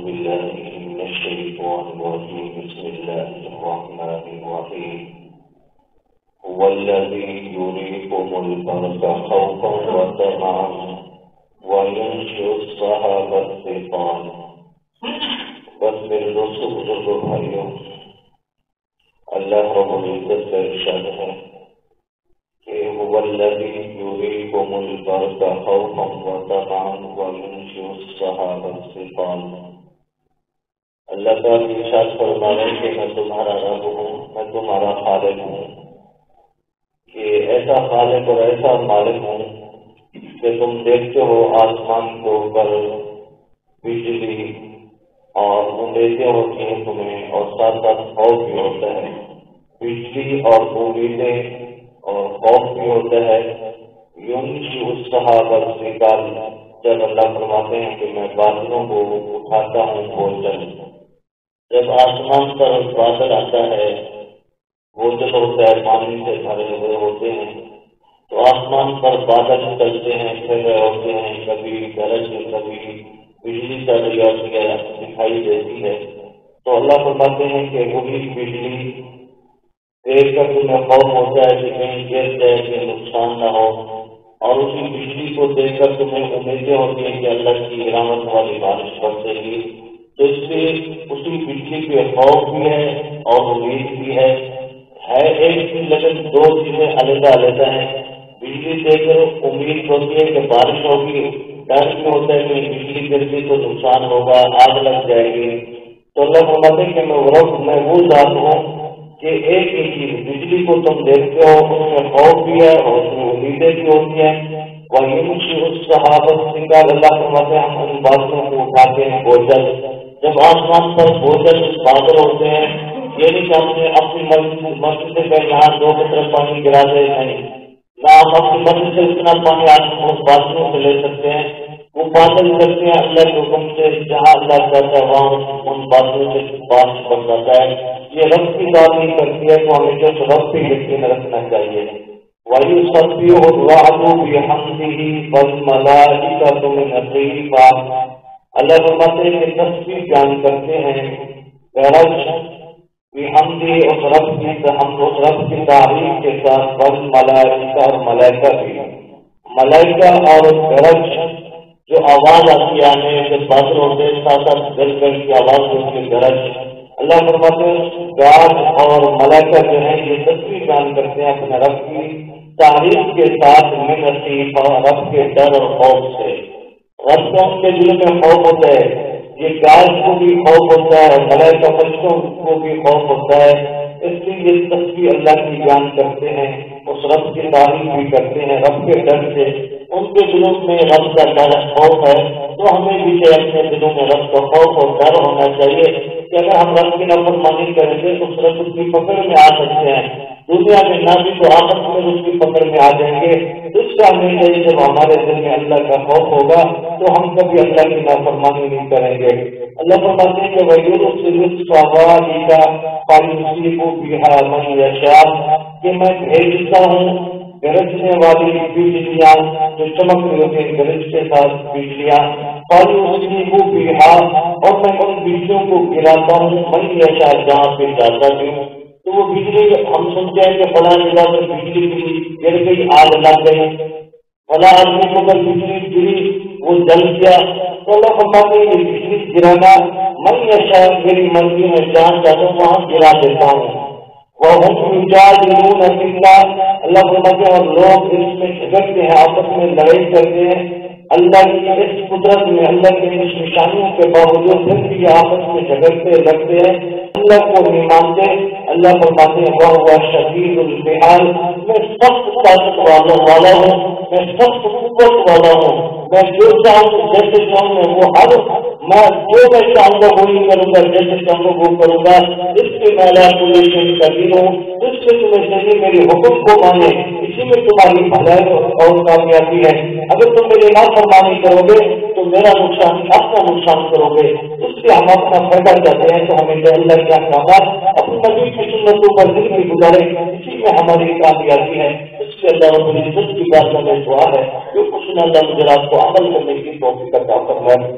بالله من الشيطان الرجيم بسم الله الرحمن الرحيم هو الذي يريكم البرق خوفا وطمعا وينشئ السحاب الثقال. بس میرے دوستوں بزرگوں بھائیوں، اللہ رب العزت کا ارشاد ہے کہ هو الذي يريكم البرق خوفا وطمعا وينشئ السحاب الثقال. اللہ کا ارشاد فرما رہے کہ میں تمہارا رب ہوں، میں تمہارا خالق ہوں، کہ ایسا خالق اور ایسا مالک ہوں کہ تم دیکھتے ہو آسمان کے اوپر بجلی اور امیدیں ہوتی ہیں تمہیں، اور ساتھ ساتھ خوف بھی ہوتا ہے. بجلی اور امیدیں اور خوف بھی ہوتا ہے. ينشئ السحاب الثقال، جب اللہ فرماتے ہیں کہ میں بادلوں کو اٹھاتا ہوں بوجھل. جب آسمان پر بادل آتا ہے، بوجھل ہوتا ہے، پانی سے بھرے ہوئے ہوتے ہیں، تو آسمان پر بادل چلتے ہیں، پھر رہے ہوتے ہیں، کبھی گرج کبھی بجلی کا دکھائی دیتی ہے. تو اللہ فرماتے ہیں کہ وہی بجلی دیکھ کر تمہیں خوف ہوتا ہے کہ کہیں گر جائے کہ نقصان نہ ہو، اور اسی بجلی کو دیکھ کر تمہیں امیدیں ہوتی ہیں کہ اللہ کی رحمت والی بارش برسے گی. تو اس سے اسی بجلی پہ خوف بھی ہے اور امید بھی ہے ایک چیز، لیکن دو چیزیں علیحدہ علیحدہ ہیں. بجلی دیکھ کر امید ہوتی ہے کہ بارش ہوگی، ڈر بھی ہوتا ہے کہ بجلی گر گئی تو نقصان ہوگا، آگ لگ جائے گی. تو اللہ فرماتے ہیں کہ میں وہ ذات ہوں کہ ایک ہی چیز بجلی کو تم دیکھتے ہو، اس میں خوف بھی ہے اور اس میں امیدیں بھی ہوتی ہیں. وَيُنشِئُ السَّحَابَ الثِّقَالَ، اللہ فرماتے ہیں ہم ان بادلوں کو اٹھاتے ہیں بوجھل. جب آسمان پر بوجھل بادل ہوتے ہیں، یہ نہیں کہ ہم نے اپنی مسجد سے یہاں 2 قطرے پانی گرا دے، نہیں، نہ ہم اپنی مسجد سے اتنا پانی آج اس بادلوں سے لے سکتے ہیں. وہ بادل کرتے ہیں اللہ کے حکم سے، جہاں اللہ چاہتا ہے وہاں ان بادلوں سے بارش پڑ جاتا ہے. یہ رب کی بات نہیں کرتی ہے، تو ہمیں جو رب پہ یقین رکھنا چاہیے. وَيُسَبِّحُ الرَّعْدُ بِحَمْدِهِ وَالْمَلَائِكَةُ مِنْ خِيفَتِهِ. اللہ فرماتے ہیں کہ تسبیح بیان کرتے ہیں گرج بحمدہ، اس رب کی تعریف کے ساتھ، والملائکہ اور ملائکہ بھی. ملائکہ اور گرج جو آواز آتی ہے، جب بادل ہوتے ہیں ساتھ ساتھ گرج کی آواز ہوتی ہے گرج. اللہ فرماتے ہیں گاج اور ملائکہ جو ہیں یہ تسبیح بیان کرتے ہیں اپنے رب کی تعریف کے ساتھ، من خیفہ، رب کے ڈر اور خوف سے. رب کو ان کے دل میں خوف ہوتا ہے، یہ گاج کو بھی خوف ہوتا ہے، ملائکہ فرشتوں کو بھی خوف ہوتا ہے. اس لیے یہ تسبیح اللہ کی بیان کرتے ہیں، اس رب کی تعریف بھی کرتے ہیں رب کے ڈر سے. ان کے دلوں میں رب کا ڈر خوف ہے، تو ہمیں بھی اپنے دلوں میں رب کا خوف اور ڈر ہونا چاہیے کہ اگر ہم رب کی نافرمانی کریں گے تو اس رب کی پکڑ میں آ سکتے ہیں. دنیا میں نہ بھی تو آخرت میں اس کی پکڑ میں آ جائیں گے. اس کا ہمیں چاہیے جب ہمارے دل میں اللہ کا خوف ہوگا تو ہم کبھی اللہ کی نافرمانی نہیں کریں گے. اللہ فرماتے ہیں کہ کہ میں بھیجتا ہوں گرجنے والی بجلیاں جو چمک رہی ہوتی ہیں، گرج کے ساتھ بجلیاں، اور میں ان بجلیوں کو گراتا ہوں من یشاء، جہاں پہ جاتا بھی ہوں. تو وہ بجلی ہم سنتے ہیں کہ فلاں جگہ پر بجلی گری، گر گئی، آگ لگ گئی، فلاں آدمی کو اگر بجلی گری وہ جل گیا. تو اللہ فرماتے ہیں کہ بجلی گرانا من یشاء، میری مرضی میں جہاں چاہتا ہوں وہاں گرا دیتا ہوں. وَهُمْ يُجَادِلُونَ فِي اللَّهِ، اللہ فرماتے ہیں اور لوگ اس میں جھگڑتے ہیں، آپس میں لڑائی کرتے ہیں اللہ کی اس قدرت میں، اللہ کی اس نشانیوں کے باوجود پھر بھی آپس میں جھگڑتے لڑتے ہیں، اللہ کو نہیں مانتے. اللہ فرماتے ہیں وَهُوَ شَدِيدُ الْمِحَالِ، میں سخت طاقت والا ہوں، میں سخت قوت والا ہوں. میں جو چاہوں جیسے چاہوں میں جو میں چاہوں گا وہی کروں گا، جیسے چاہوں گا وہ کروں گا. اس کے میلا پوری کبھی ہوں، اس سے تمہیں چاہیے میرے حکم کو مانے، اسی میں تمہاری بھلائی اور کامیابی ہے. اگر تم میری نافرمانی کرو گے تو میرا نقصان، اپنا نقصان کرو گے. اس لیے ہم اپنا فائدہ چاہتے ہیں تو ہمیں اللہ کے احکامات اپنی نبی کی سنتوں پر زندگی گزارے، اسی میں ہماری کامیابی ہے. اس لیے اللہ رب العزت کی بات میں دعا ہے کہ اس نے اللہ مجھے آپ کو عمل کرنے کی توفیق عطا فرمائے.